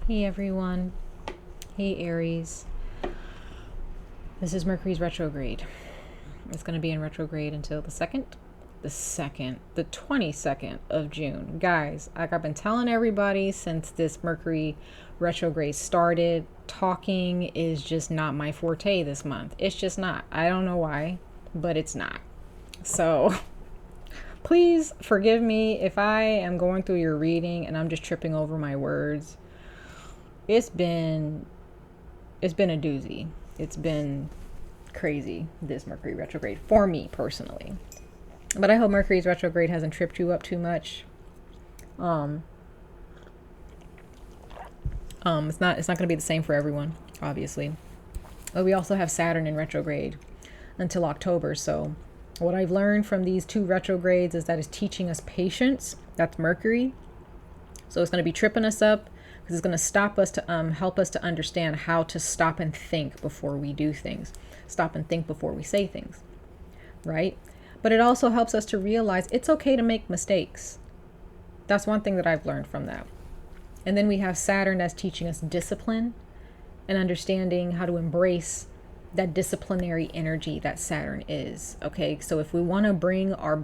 Hey everyone. Hey Aries. This is Mercury's retrograde. It's going to be in retrograde until the 22nd of June. Guys, like I've been telling everybody since this Mercury retrograde started, talking is just not my forte this month. It's just not. I don't know why, but it's not. So please forgive me if I am going through your reading and I'm just tripping over my words. It's been a doozy. It's been crazy, this Mercury retrograde, for me personally. But I hope Mercury's retrograde hasn't tripped you up too much. It's not going to be the same for everyone, obviously. But we also have Saturn in retrograde until October. So what I've learned from these two retrogrades is that it's teaching us patience. That's Mercury. So it's going to be tripping us up, because it's going to stop us to help us to understand how to stop and think before we do things. Stop and think before we say things, right? But it also helps us to realize it's okay to make mistakes. That's one thing that I've learned from that. And then we have Saturn that's teaching us discipline and understanding how to embrace that disciplinary energy that Saturn is. Okay, so if we want to bring our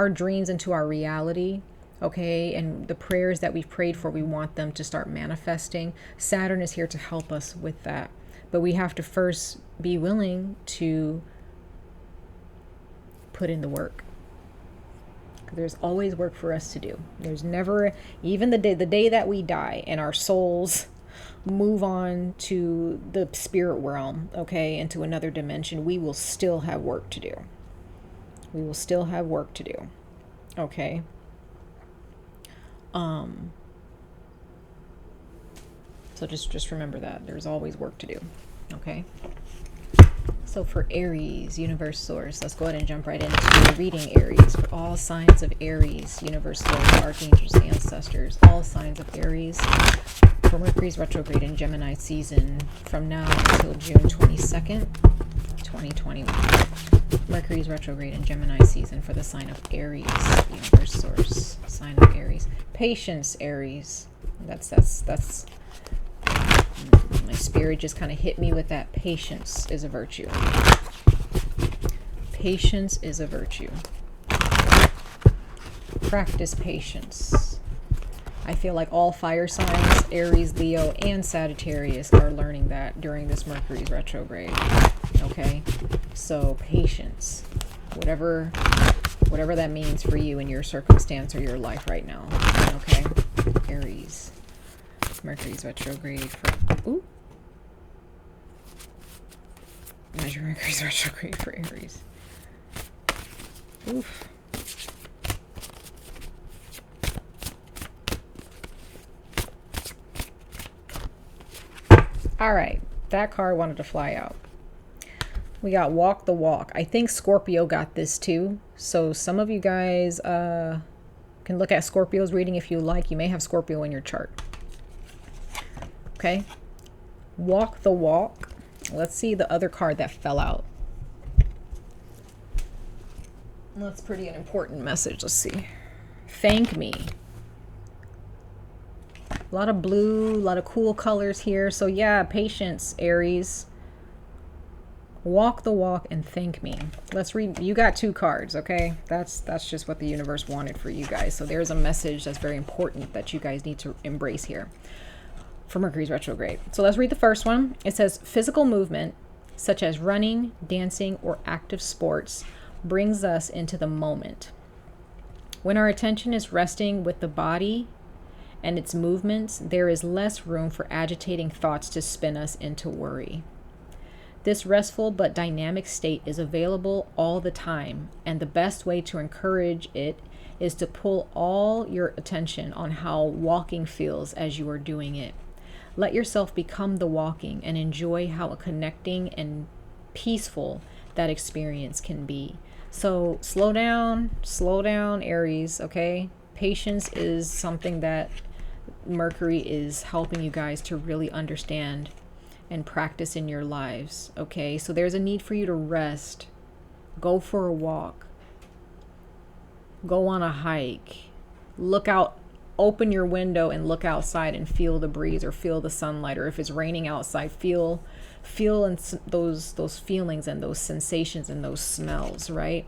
dreams into our reality, okay, and the prayers that we've prayed for, we want them to start manifesting. Saturn is here to help us with that. But we have to first be willing to put in the work. There's always work for us to do. There's never, even the day that we die and our souls move on to the spirit realm, okay, into another dimension, we will still have work to do. We will still have work to do, okay? So just remember that there's always work to do. Okay. So for Aries, universe source, let's go ahead and jump right into reading Aries. For all signs of Aries, universe source, archangels, ancestors, all signs of Aries for Mercury's retrograde in Gemini season from now until June 22nd, 2021. Mercury's retrograde in Gemini season for the sign of Aries, universe source, sign of Aries. Patience, Aries. That's my spirit just kind of hit me with that. Patience is a virtue. Patience is a virtue. Practice patience. I feel like all fire signs, Aries, Leo, and Sagittarius, are learning that during this Mercury's retrograde. Okay, so patience, whatever that means for you in your circumstance or your life right now. Okay, Aries, Mercury's retrograde for measure Mercury's retrograde for Aries. Oof. All right, that card wanted to fly out. We got walk the walk. I think Scorpio got this too. So some of you guys can look at Scorpio's reading if you like. You may have Scorpio in your chart. Okay. Walk the walk. Let's see the other card that fell out. That's pretty an important message. Let's see. Thank me. A lot of blue, a lot of cool colors here. So yeah, patience, Aries. Walk the walk and thank me. Let's read. You got two cards, okay? That's just what the universe wanted for you guys. So there's a message that's very important that you guys need to embrace here for Mercury's retrograde. So let's read the first one. It says, physical movement, such as running, dancing, or active sports, brings us into the moment. When our attention is resting with the body and its movements, there is less room for agitating thoughts to spin us into worry. This restful but dynamic state is available all the time, and the best way to encourage it is to pull all your attention on how walking feels as you are doing it. Let yourself become the walking and enjoy how connecting and peaceful that experience can be. So slow down, Aries, okay? Patience is something that Mercury is helping you guys to really understand and practice in your lives, okay? So there's a need for you to rest. Go for a walk. Go on a hike. Look out open your window and look outside and feel the breeze or feel the sunlight, or if it's raining outside, feel those feelings and those sensations and those smells, right?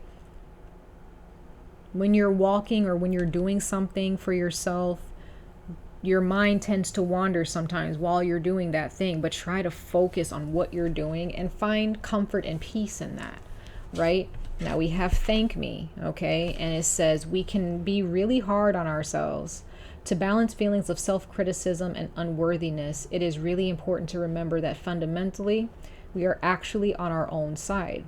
When you're walking or when you're doing something for yourself, your mind tends to wander sometimes while you're doing that thing, but try to focus on what you're doing and find comfort and peace in that, right? Now we have thank me, okay? And it says we can be really hard on ourselves. To balance feelings of self-criticism and unworthiness, it is really important to remember that fundamentally, we are actually on our own side.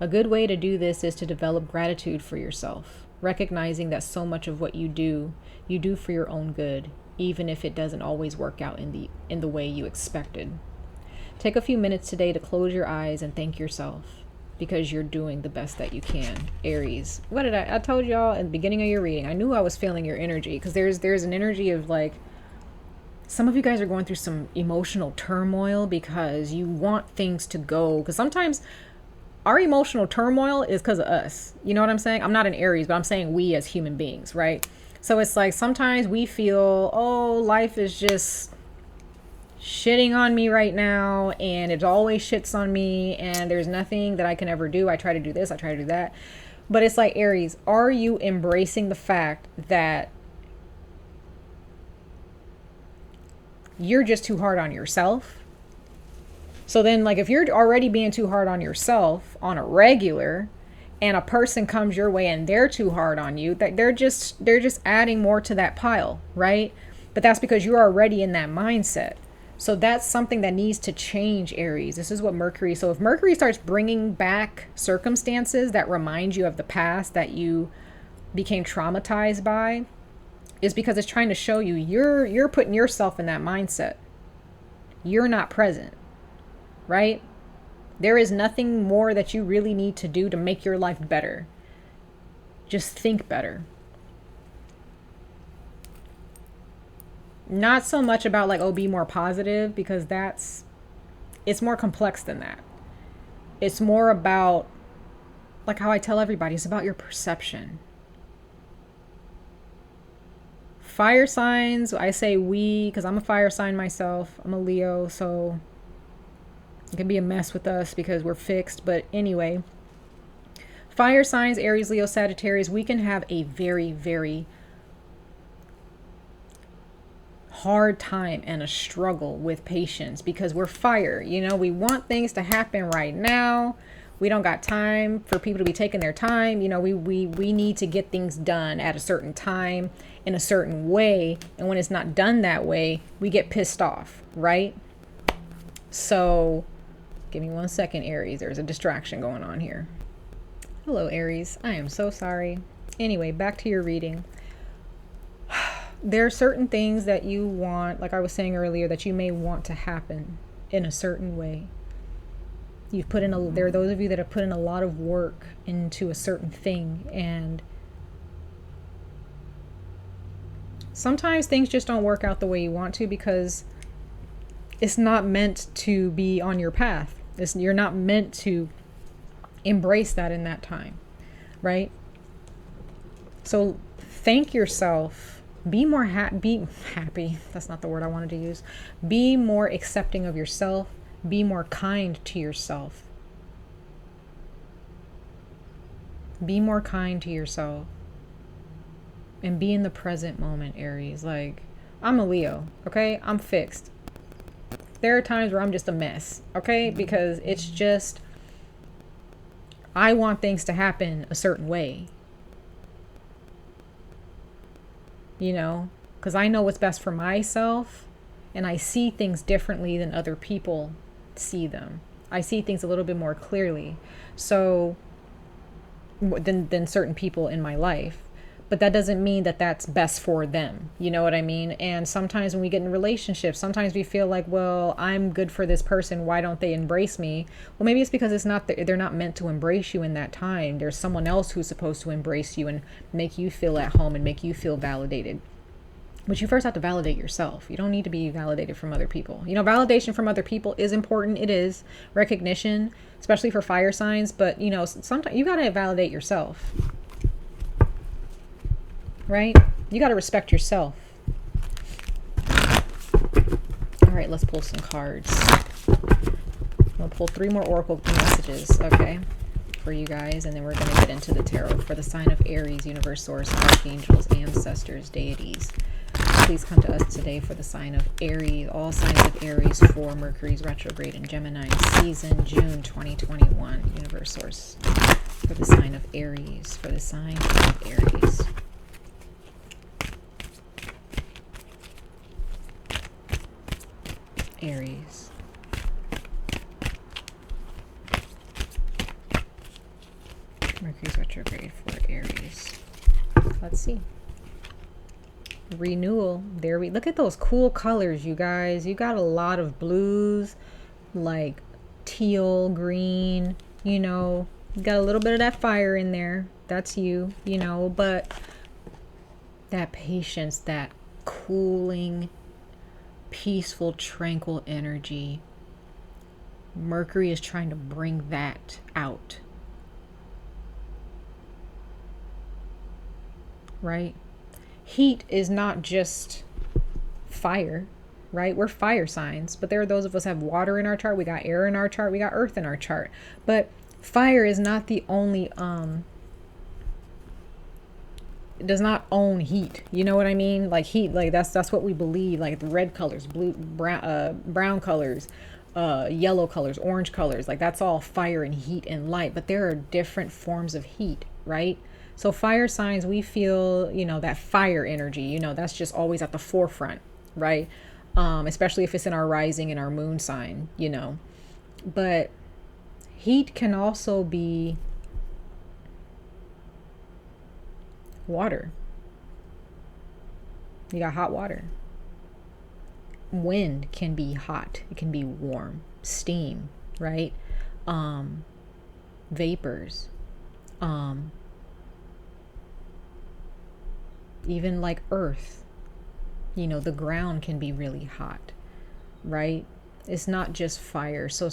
A good way to do this is to develop gratitude for yourself, recognizing that so much of what you do for your own good, even if it doesn't always work out in the way you expected. Take a few minutes today to close your eyes and thank yourself, because you're doing the best that you can. Aries, what did I told y'all in the beginning of your reading, I knew I was feeling your energy, because there's an energy of like, some of you guys are going through some emotional turmoil because you want things to go, because sometimes our emotional turmoil is because of us. You know what I'm saying? I'm not an Aries, but I'm saying we as human beings, right? So it's like sometimes we feel, oh, life is just shitting on me right now, and it always shits on me, and there's nothing that I can ever do. I try to do this, I try to do that. But it's like, Aries, are you embracing the fact that you're just too hard on yourself? So then, like, if you're already being too hard on yourself on a regular, and a person comes your way and they're too hard on you, that they're just adding more to that pile, right? But that's because you're already in that mindset. So that's something that needs to change, Aries. This is what Mercury, so if Mercury starts bringing back circumstances that remind you of the past that you became traumatized by, is because it's trying to show you you're putting yourself in that mindset. You're not present, right? There is nothing more that you really need to do to make your life better. Just think better. Not so much about like, oh, be more positive, because it's more complex than that. It's more about, like how I tell everybody, it's about your perception. Fire signs, I say we, because I'm a fire sign myself. I'm a Leo, so it can be a mess with us because we're fixed. But anyway, fire signs, Aries, Leo, Sagittarius, we can have a very, very hard time and a struggle with patience because we're fire. You know, we want things to happen right now. We don't got time for people to be taking their time. You know, we need to get things done at a certain time in a certain way. And when it's not done that way, we get pissed off, right? So give me 1 second, Aries. There's a distraction going on here. Hello, Aries. I am so sorry. Anyway, back to your reading. There are certain things that you want, like I was saying earlier, that you may want to happen in a certain way. You've put in there are those of you that have put in a lot of work into a certain thing, and sometimes things just don't work out the way you want to because it's not meant to be on your path. You're not meant to embrace that in that time, right? So thank yourself. Be more be happy. That's not the word I wanted to use. Be more accepting of yourself. Be more kind to yourself. Be more kind to yourself. And be in the present moment, Aries. Like, I'm a Leo, okay? I'm fixed. There are times where I'm just a mess, okay? Because it's just, I want things to happen a certain way. You know, because I know what's best for myself, and I see things differently than other people see them. I see things a little bit more clearly, so than certain people in my life. But that doesn't mean that that's best for them. You know what I mean? And sometimes when we get in relationships, sometimes we feel like, well, I'm good for this person. Why don't they embrace me? Well, maybe it's because they're not meant to embrace you in that time. There's someone else who's supposed to embrace you and make you feel at home and make you feel validated. But you first have to validate yourself. You don't need to be validated from other people. You know, validation from other people is important. It is. Recognition, especially for fire signs. But, you know, sometimes you got to validate yourself. Right? You got to respect yourself. All right, let's pull some cards. I'm going to pull 3 more oracle messages, okay, for you guys, and then we're going to get into the tarot for the sign of Aries, universe source, archangels, ancestors, deities. Please come to us today for the sign of Aries, all signs of Aries for Mercury's retrograde in Gemini season, June 2021. Universe source for the sign of Aries, for the sign of Aries. Aries. Mercury's retrograde for Aries. Let's see. Renewal. There we look at those cool colors, you guys. You got a lot of blues, like teal, green, you know. You got a little bit of that fire in there. That's you, you know, but that patience, that cooling, peaceful, tranquil energy. Mercury is trying to bring that out. Right? Heat is not just fire, right? We're fire signs, but there are those of us who have water in our chart. We got air in our chart. We got earth in our chart. But fire is not the only, it does not own heat. You know what I mean? Like heat, like that's what we believe. Like the red colors, blue, brown colors, yellow colors, orange colors. Like that's all fire and heat and light. But there are different forms of heat, right? So fire signs, we feel, you know, that fire energy, you know, that's just always at the forefront, right? Especially if it's in our rising and our moon sign, you know. But heat can also be water. You got hot water. Wind can be hot. It can be warm. Steam, right? Vapors. Even like earth, you know, the ground can be really hot, right? It's not just fire. So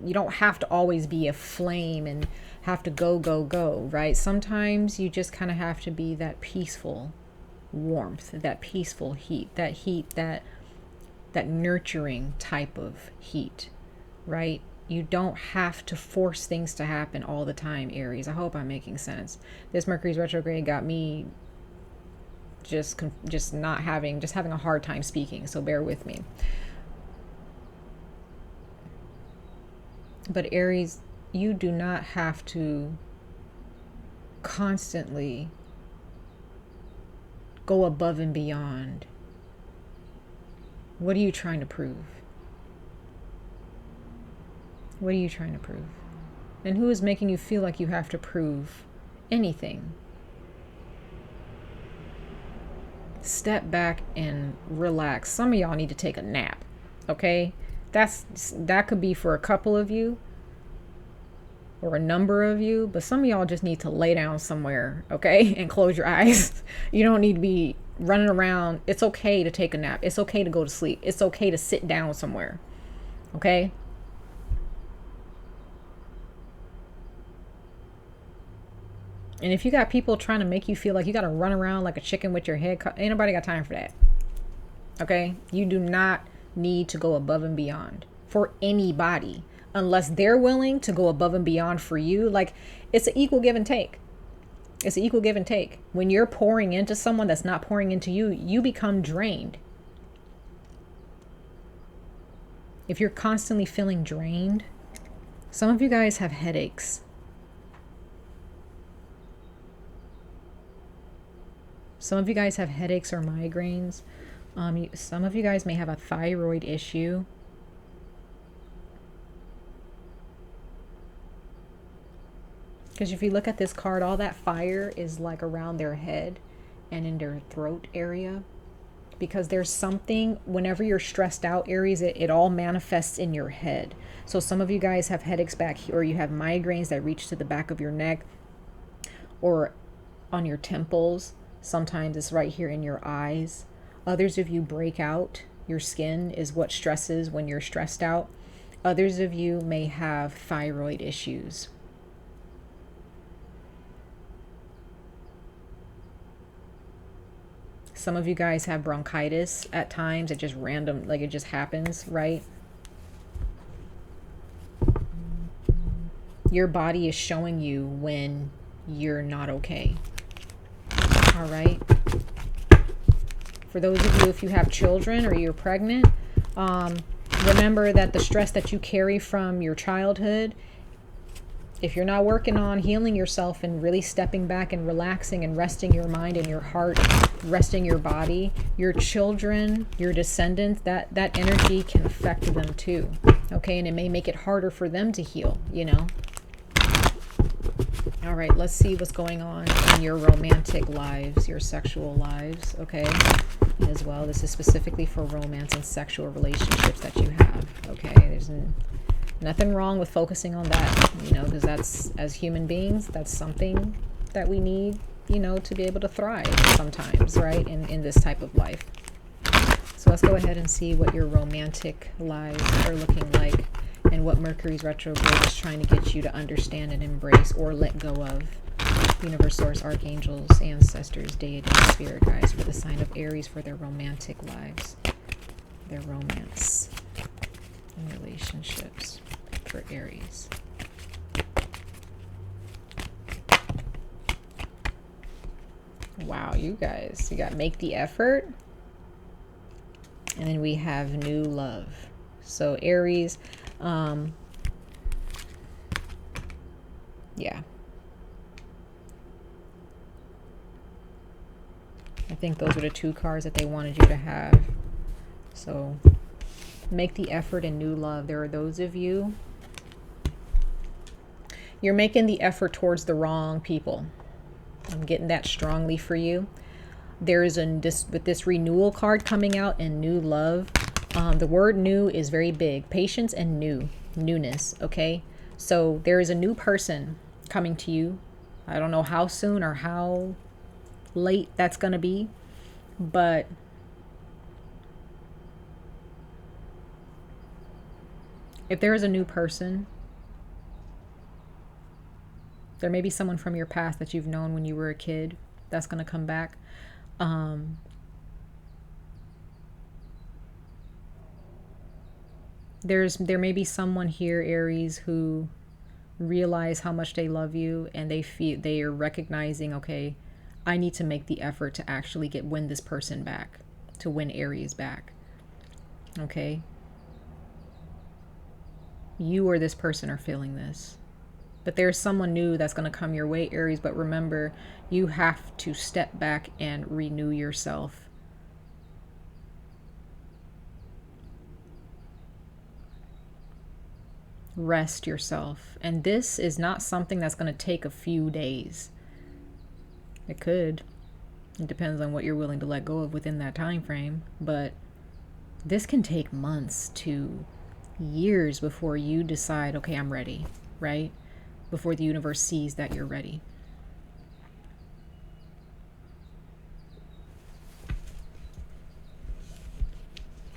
you don't have to always be a flame and have to go, right? Sometimes you just kind of have to be that peaceful warmth, that peaceful heat, that nurturing type of heat, right? You don't have to force things to happen all the time, Aries. I hope I'm making sense. This Mercury's retrograde got me just having a hard time speaking, so bear with me. But Aries, you do not have to constantly go above and beyond. What are you trying to prove? What are you trying to prove? And who is making you feel like you have to prove anything? Step back and relax. Some of y'all need to take a nap, okay? That could be for a couple of you or a number of you, but some of y'all just need to lay down somewhere, okay? And close your eyes. You don't need to be running around. It's okay to take a nap. It's okay to go to sleep. It's okay to sit down somewhere, okay? And if you got people trying to make you feel like you got to run around like a chicken with your head cut, ain't nobody got time for that. Okay? You do not need to go above and beyond for anybody unless they're willing to go above and beyond for you. Like, it's an equal give and take. It's an equal give and take. When you're pouring into someone that's not pouring into you, you become drained. If you're constantly feeling drained, some of you guys have headaches. Some of you guys have headaches or migraines. Some of you guys may have a thyroid issue. Because if you look at this card, all that fire is like around their head and in their throat area. Because there's something, whenever you're stressed out, Aries, it all manifests in your head. So some of you guys have headaches back here, or you have migraines that reach to the back of your neck or on your temples. Sometimes it's right here in your eyes. Others of you break out. Your skin is what stresses when you're stressed out. Others of you may have thyroid issues. Some of you guys have bronchitis at times. It just random, like it just happens, right? Your body is showing you when you're not okay. All right. For those of you, if you have children or you're pregnant, remember that the stress that you carry from your childhood, if you're not working on healing yourself and really stepping back and relaxing and resting your mind and your heart, resting your body, your children, your descendants, that energy can affect them too. Okay, and it may make it harder for them to heal, you know. All right, let's see what's going on in your romantic lives, your sexual lives, okay, as well. This is specifically for romance and sexual relationships that you have, okay? There's nothing wrong with focusing on that, you know, because that's, as human beings, that's something that we need, you know, to be able to thrive sometimes, right, in this type of life. So let's go ahead and see what your romantic lives are looking like, and what Mercury's retrograde is trying to get you to understand and embrace or let go of. Universe, source, archangels, ancestors, deity, spirit guides for the sign of Aries for their romantic lives, their romance and relationships for Aries. Wow, you guys, you got make the effort, and then we have new love. So Aries, yeah, I think those are the two cards that they wanted you to have. So make the effort and new love. There are those of you, you're making the effort towards the wrong people. I'm getting that strongly for you. There is with this renewal card coming out and new love. The word new is very big. Patience and newness, okay? So there is a new person coming to you. I don't know how soon or how late that's going to be, but if there is a new person, there may be someone from your past that you've known when you were a kid that's going to come back. There may be someone here, Aries, who realize how much they love you, and they are recognizing, okay, I need to make the effort to actually win this person back, to win Aries back. Okay? You or this person are feeling this. But there's someone new that's going to come your way, Aries. But remember, you have to step back and renew yourself. Rest yourself. And this is not something that's going to take a few days. It could. It depends on what you're willing to let go of within that time frame. But this can take months to years before you decide, okay, I'm ready, right? Before the universe sees that you're ready.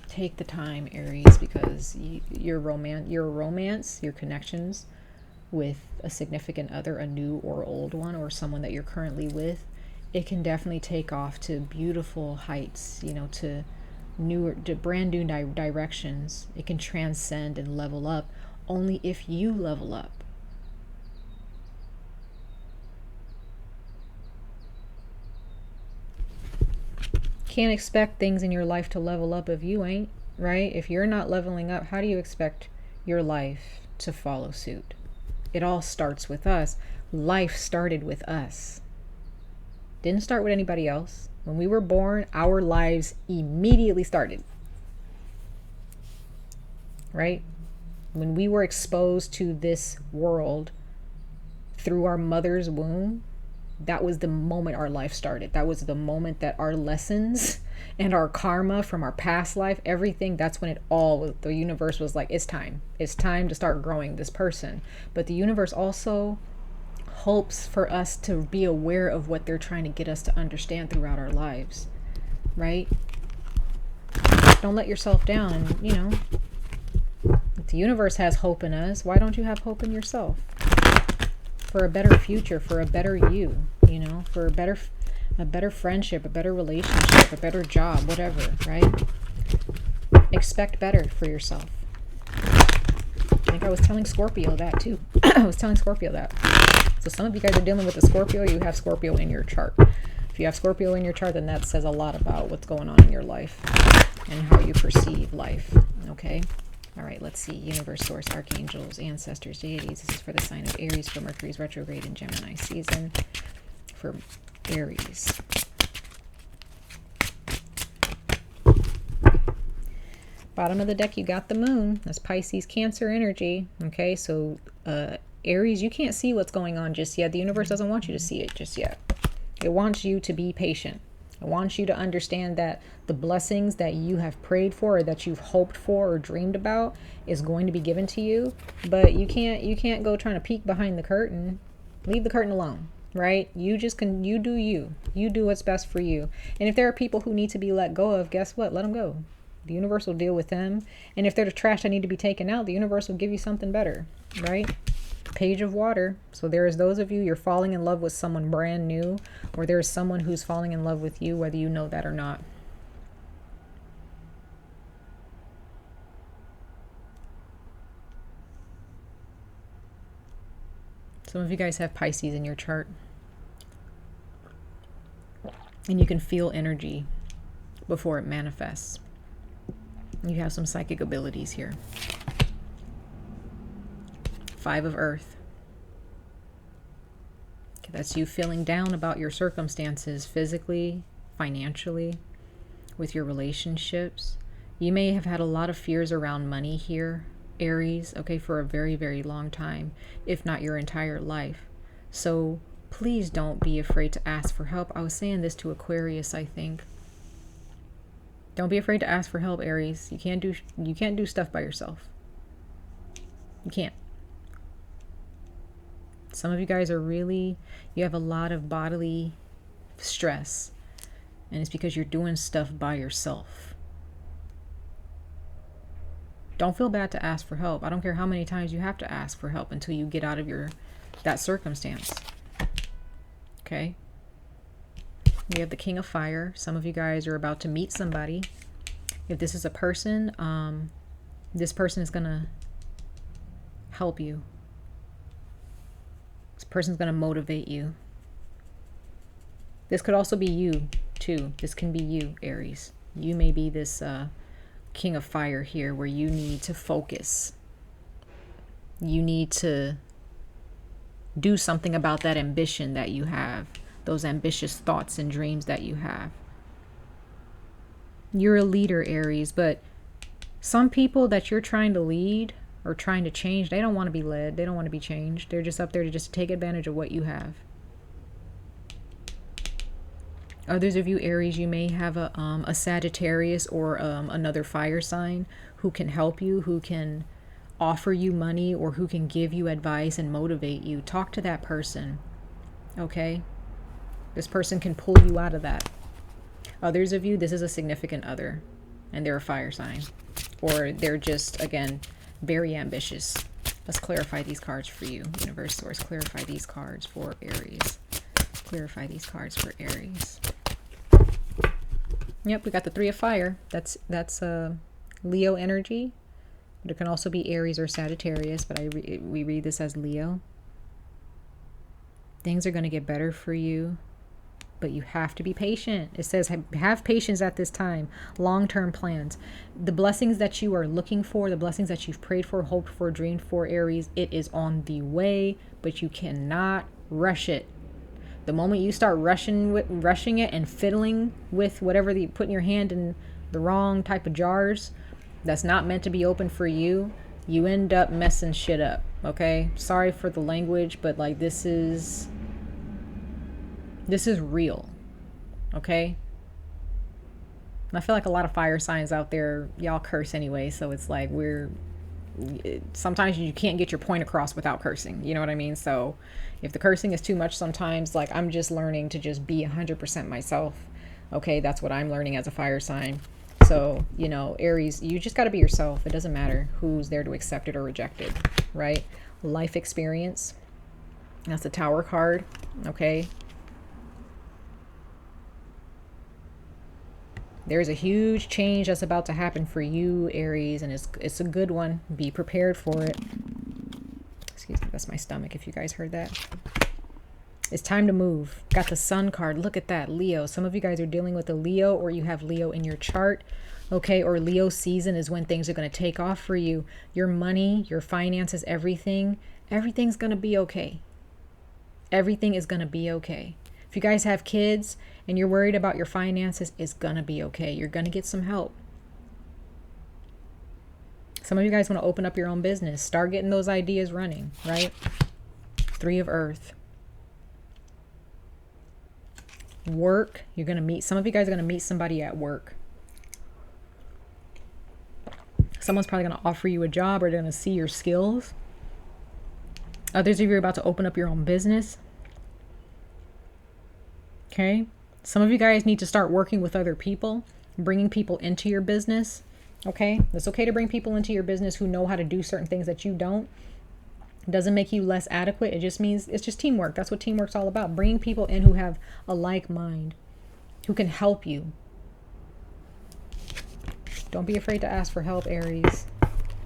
Take the time, Aries, because your romance, your connections with a significant other, a new or old one, or someone that you're currently with, it can definitely take off to beautiful heights, you know, to brand new directions. It can transcend and level up only if you level up. Can't expect things in your life to level up if you ain't, right? If you're not leveling up, how do you expect your life to follow suit? It all starts with us. Life started with us. Didn't start with anybody else. When we were born, our lives immediately started. Right? When we were exposed to this world through our mother's womb, that was the moment our life started. That was the moment that our lessons and our karma from our past life, everything, that's when the universe was like, it's time. It's time to start growing this person. But the universe also hopes for us to be aware of what they're trying to get us to understand throughout our lives, right? Don't let yourself down, you know. If the universe has hope in us, why don't you have hope in yourself? For a better future, for a better you know, for a better friendship, a better relationship, a better job, whatever, right? Expect better for yourself. I think I was telling Scorpio that too. I was telling Scorpio that. So some of you guys are dealing with a Scorpio. You have Scorpio in your chart. If you have Scorpio in your chart, then that says a lot about what's going on in your life and how you perceive life. Okay? All right, let's see. Universe, source, archangels, ancestors, deities. This is for the sign of Aries, for Mercury's retrograde in Gemini season. For Aries. Bottom of the deck, you got the moon. That's Pisces, Cancer energy. Okay, so Aries, you can't see what's going on just yet. The universe doesn't want you to see it just yet. It wants you to be patient. It wants you to understand that the blessings that you have prayed for, or that you've hoped for or dreamed about, is going to be given to you. But you can't go trying to peek behind the curtain. Leave the curtain alone, right? You do you. You do what's best for you. And if there are people who need to be let go of, guess what? Let them go. The universe will deal with them. And if they're the trash that need to be taken out, the universe will give you something better, right? Page of water. So there is those of you, you're falling in love with someone brand new, or there is someone who's falling in love with you, whether you know that or not. Some of you guys have Pisces in your chart. And you can feel energy before it manifests. You have some psychic abilities here. 5 of Earth. Okay, that's you feeling down about your circumstances, physically, financially, with your relationships. You may have had a lot of fears around money here, Aries, okay, for a very, very long time, if not your entire life. So please don't be afraid to ask for help. I was saying this to Aquarius, I think. Don't be afraid to ask for help, Aries. You can't do stuff by yourself. You can't. Some of you guys are you have a lot of bodily stress, and it's because you're doing stuff by yourself. Don't feel bad to ask for help. I don't care how many times you have to ask for help until you get out of that circumstance. Okay? We have the King of Fire. Some of you guys are about to meet somebody. If this is a person, this person is going to help you. This person's going to motivate you. This could also be you, too. This can be you, Aries. You may be this King of Fire here, where you need to focus. You need to do something about that ambition that you have. Those ambitious thoughts and dreams that you have. You're a leader, Aries, but some people that you're trying to lead or trying to change, they don't want to be led. They don't want to be changed. They're just up there to just take advantage of what you have. Others of you, Aries, you may have a Sagittarius or another fire sign who can help you, who can offer you money, or who can give you advice and motivate you. Talk to that person, okay? This person can pull you out of that. Others of you, this is a significant other, and they're a fire sign. Or they're just, again, very ambitious. Let's clarify these cards for you. Universe source, clarify these cards for Aries. Clarify these cards for Aries. Yep, we got the 3 of Fire. That's Leo energy. But it can also be Aries or Sagittarius, but we read this as Leo. Things are going to get better for you, but you have to be patient. It says have patience at this time. Long-term plans. The blessings that you are looking for, the blessings that you've prayed for, hoped for, dreamed for, Aries, it is on the way, but you cannot rush it. The moment you start rushing it and fiddling with whatever putting your hand in the wrong type of jars that's not meant to be open for you, you end up messing shit up, okay? Sorry for the language, but like this is real, okay? And I feel like a lot of fire signs out there, y'all curse anyway, so it's like sometimes you can't get your point across without cursing, you know what I mean? So if the cursing is too much sometimes, like I'm just learning to just be 100% myself, okay? That's what I'm learning as a fire sign. So, you know, Aries, you just got to be yourself. It doesn't matter who's there to accept it or reject it, right? Life experience. That's the Tower card, okay? There's a huge change that's about to happen for you, Aries, and it's a good one. Be prepared for it. Excuse me, that's my stomach if you guys heard that. It's time to move. Got the Sun card. Look at that, Leo. Some of you guys are dealing with a Leo, or you have Leo in your chart. Okay, or Leo season is when things are going to take off for you. Your money, your finances, everything's going to be okay. Everything is going to be okay. If you guys have kids and you're worried about your finances, it's going to be okay. You're going to get some help. Some of you guys want to open up your own business. Start getting those ideas running, right? 3 of Earth. Work. You're going to meet, some of you guys are going to meet somebody at work. Someone's probably going to offer you a job, or they're going to see your skills. Others of you are about to open up your own business. Okay. Some of you guys need to start working with other people, bringing people into your business. Okay. It's okay to bring people into your business who know how to do certain things that you don't. It doesn't make you less adequate. It just means it's just teamwork. That's what teamwork's all about. Bringing people in who have a like mind, who can help you. Don't be afraid to ask for help, Aries.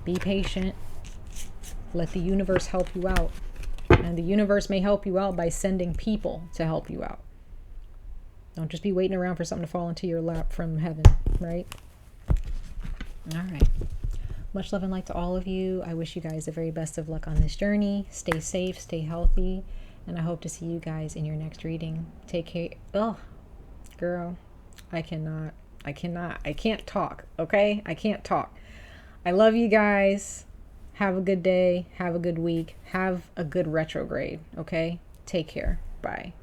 Be patient. Let the universe help you out. And the universe may help you out by sending people to help you out. Don't just be waiting around for something to fall into your lap from heaven, right? All right. Much love and light to all of you. I wish you guys the very best of luck on this journey. Stay safe, stay healthy, and I hope to see you guys in your next reading. Take care. Oh, girl, I can't talk, okay? I can't talk. I love you guys. Have a good day. Have a good week. Have a good retrograde, okay? Take care. Bye.